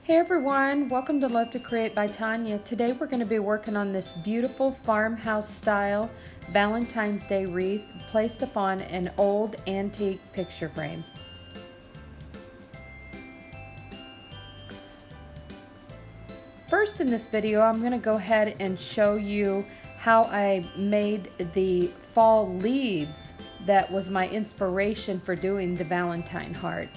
Hey everyone, welcome to Love to Create by Tonya. Today we're going to be working on this beautiful farmhouse style Valentine's Day wreath placed upon an old antique picture frame. First in this video I'm going to go ahead and show you how I made the fall leaves that was my inspiration for doing the Valentine hearts.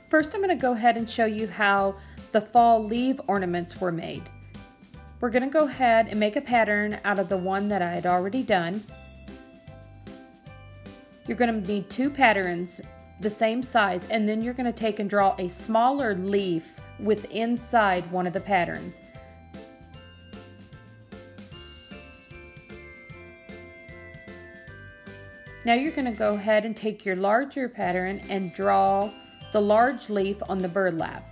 First, I'm going to go ahead and show you how the fall leaf ornaments were made. We're going to go ahead and make a pattern out of the one that I had already done. You're going to need two patterns the same size, and then you're going to take and draw a smaller leaf with inside one of the patterns. Now you're going to go ahead and take your larger pattern and draw the large leaf on the burlap.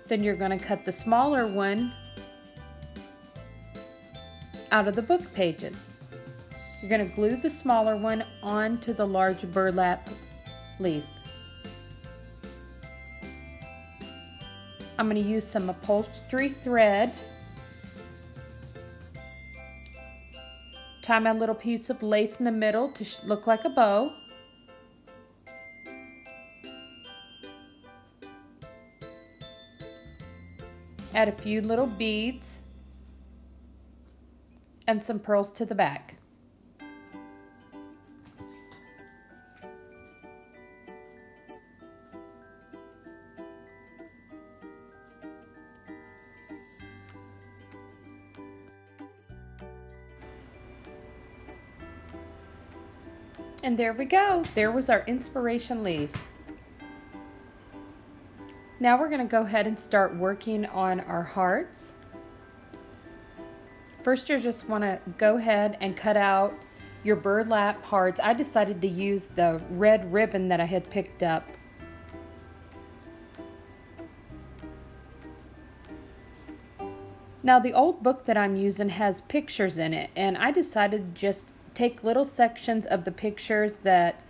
Then you're going to cut the smaller one out of the book pages. You're going to glue the smaller one onto the large burlap leaf. I'm going to use some upholstery thread. Tie my little piece of lace in the middle to look like a bow. Add a few little beads and some pearls to the back. And there we go. There was our inspiration leaves. Now we're going to go ahead and start working on our hearts. First, you just want to go ahead and cut out your burlap hearts. I decided to use the red ribbon that I had picked up. Now the old book that I'm using has pictures in it, and I decided to just take little sections of the pictures that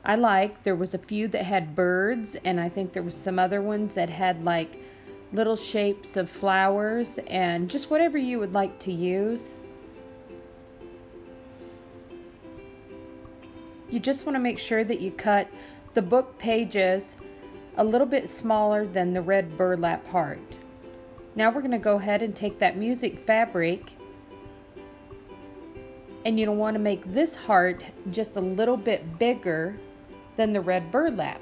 I like. There was a few that had birds, and I think there was some other ones that had like little shapes of flowers, and just whatever you would like to use. You just want to make sure that you cut the book pages a little bit smaller than the red burlap heart. Now we're going to go ahead and take that music fabric, and you'll want to make this heart just a little bit bigger than the red burlap.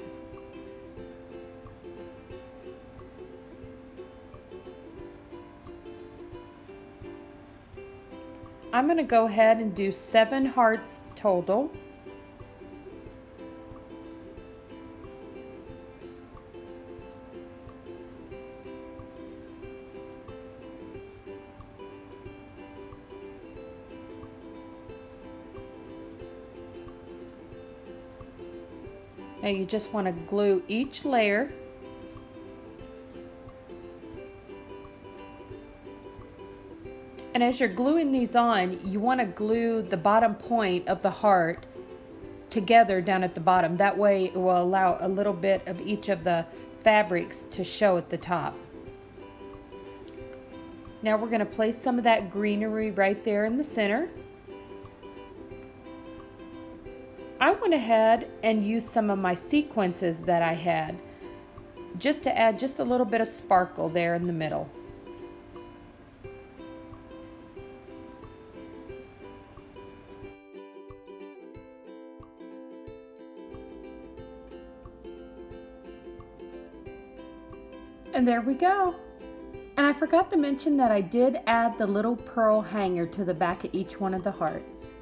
I'm going to go ahead and do 7 hearts total. Now you just want to glue each layer. And as you're gluing these on, you want to glue the bottom point of the heart together down at the bottom. That way it will allow a little bit of each of the fabrics to show at the top. Now we're going to place some of that greenery right there in the center. I went ahead and used some of my sequences that I had just to add just a little bit of sparkle there in the middle. And there we go. And I forgot to mention that I did add the little pearl hanger to the back of each one of the hearts.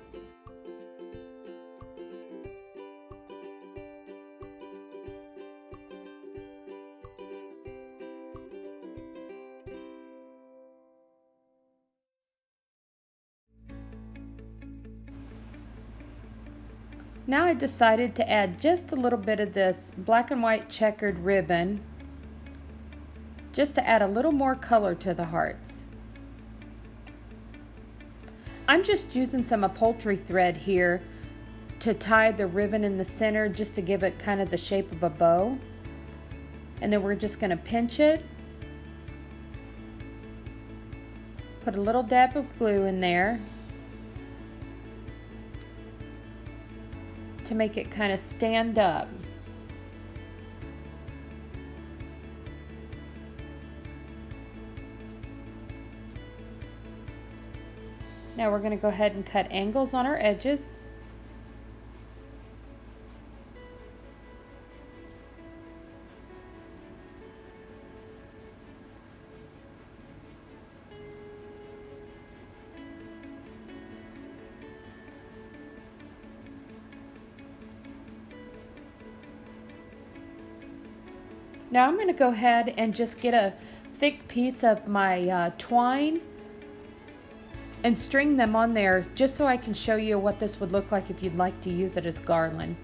Now I decided to add just a little bit of this black and white checkered ribbon just to add a little more color to the hearts. I'm just using some upholstery thread here to tie the ribbon in the center just to give it kind of the shape of a bow. And then we're just going to pinch it. Put a little dab of glue in there to make it kind of stand up. Now we're going to go ahead and cut angles on our edges. Now I'm going to go ahead and just get a thick piece of my twine and string them on there just so I can show you what this would look like if you'd like to use it as garland.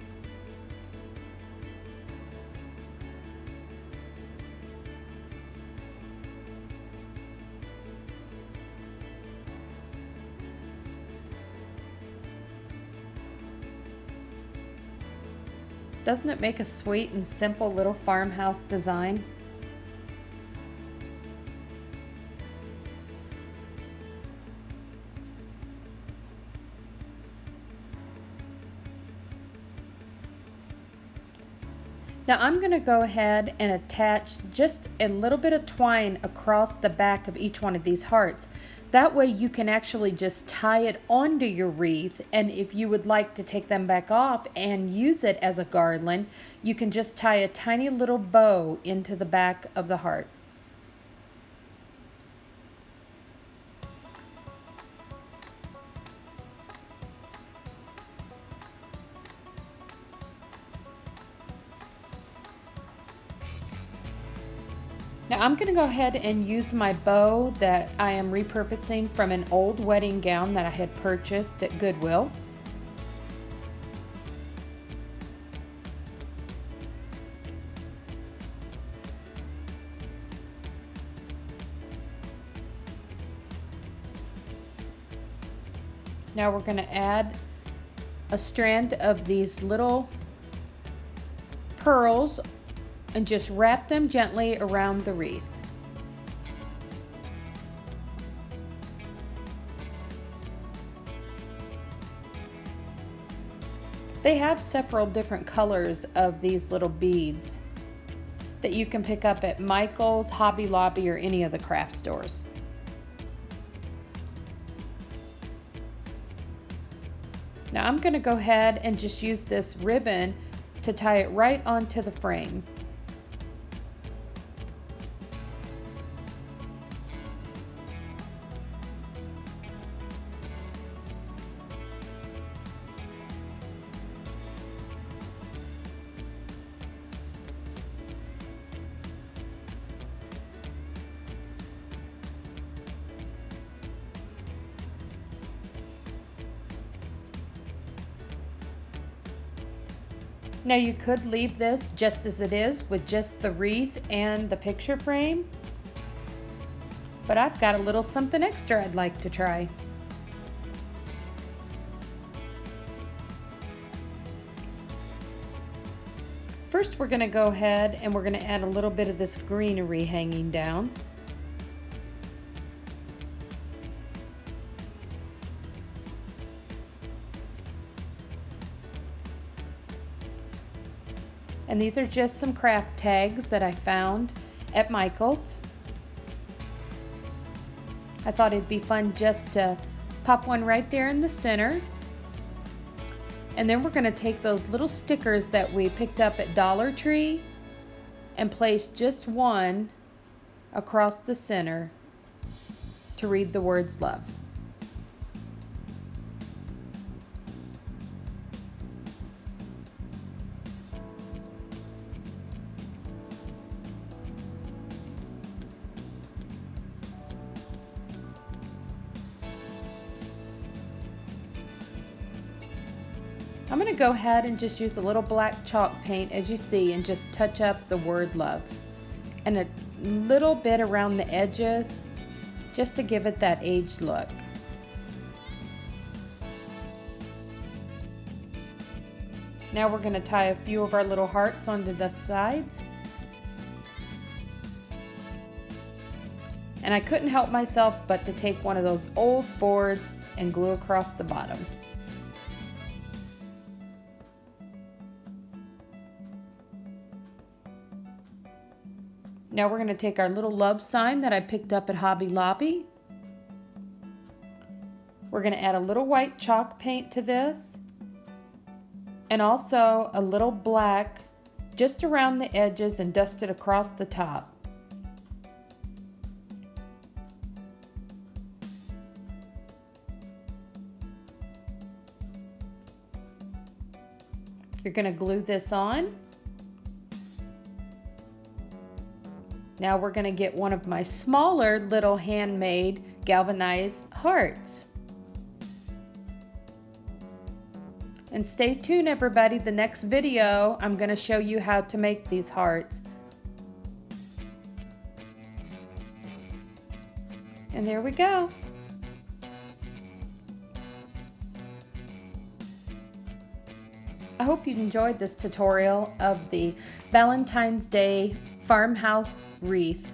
Doesn't it make a sweet and simple little farmhouse design? Now I'm going to go ahead and attach just a little bit of twine across the back of each one of these hearts. That way you can actually just tie it onto your wreath, and if you would like to take them back off and use it as a garland, you can just tie a tiny little bow into the back of the heart. Now I'm going to go ahead and use my bow that I am repurposing from an old wedding gown that I had purchased at Goodwill. Now we're going to add a strand of these little pearls and just wrap them gently around the wreath. They have several different colors of these little beads that you can pick up at Michael's, Hobby Lobby, or any of the craft stores. Now I'm going to go ahead and just use this ribbon to tie it right onto the frame. Now you could leave this just as it is with just the wreath and the picture frame, but I've got a little something extra I'd like to try. First we're going to go ahead and we're going to add a little bit of this greenery hanging down. And these are just some craft tags that I found at Michael's. I thought it'd be fun just to pop one right there in the center. And then we're going to take those little stickers that we picked up at Dollar Tree and place just one across the center to read the words love. I'm going to go ahead and just use a little black chalk paint, as you see, and just touch up the word love and a little bit around the edges just to give it that aged look. Now we're going to tie a few of our little hearts onto the sides. And I couldn't help myself but to take one of those old boards and glue across the bottom. Now we're going to take our little love sign that I picked up at Hobby Lobby. We're going to add a little white chalk paint to this, and also a little black just around the edges and dust it across the top. You're going to glue this on. Now we're going to get one of my smaller little handmade galvanized hearts. And stay tuned, everybody. The next video, I'm going to show you how to make these hearts. And there we go. I hope you enjoyed this tutorial of the Valentine's Day farmhouse wreath.